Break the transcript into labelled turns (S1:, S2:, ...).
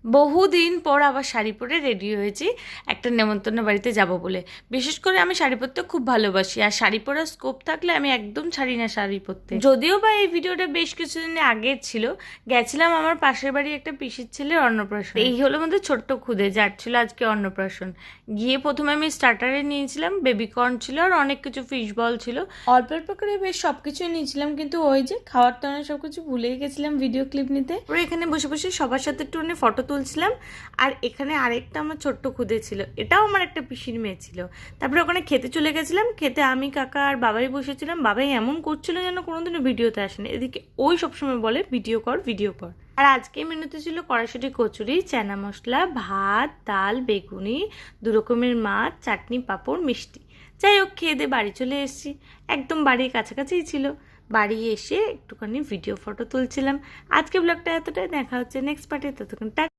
S1: বহুদিন পর আবার শাড়ি পরে রেডি হয়েছি একটা নেমন্তন্ন বাড়িতে যাব বলে। বিশেষ করে আমি শাড়ি পরতে খুব ভালোবাসি, আর শাড়ি পরার স্কোপ থাকলে আমি একদম ছাড়ি না শাড়ি পরতে। যদিও বা এই ভিডিওটা বেশ কিছুদিন আগের ছিল, গেছিলাম আমার পাশের বাড়ি একটা পিসির ছেলের অন্নপ্রাশন। এই হলো আমাদের ছোট্ট খুদে, যার ছিল আজকে অন্নপ্রাশন। গিয়ে প্রথমে আমি স্টার্টারে নিয়েছিলাম বেবিকর্ন ছিল, আর অনেক কিছু ফিশ বল ছিল, অল্প অল্প করে বেশ সব কিছুই নিয়েছিলাম। কিন্তু ওই যে খাওয়ার টানে সব কিছু ভুলেই গেছিলাম ভিডিও ক্লিপ নিতে। ওরা এখানে বসে বসে সবার সাথে একটু ফটো তুলছিলাম। আর এখানে আরেকটা আমার ছোট্ট খুদে ছিল, এটাও আমার একটা পিসির মেয়ে ছিল। তারপরে ওখানে খেতে চলে গেছিলাম। খেতে আমি, কাকা আর বাবাই বসেছিলাম। বাবাই এমন করছিল যেন কোনোদিনও ভিডিওতে আসেনি। এদিকে ওই সবসময় বলে ভিডিও কর ভিডিও কর। আর আজকে মেনুতে ছিল কড়াইশুঁটি কচুরি, চানা মশলা, ভাত, ডাল, বেগুনি, 2 রকমের মাছ, চাটনি, পাঁপড়, মিষ্টি। যাই হোক, খেয়ে দিয়ে বাড়ি চলে এসেছি। একদম বাড়ির কাছাকাছিই ছিল। বাড়ি এসে একটুখানি ভিডিও ফটো তুলছিলাম। আজকে ব্লগটা এতটাই, দেখা হচ্ছে নেক্সট পার্টে। ততক্ষণ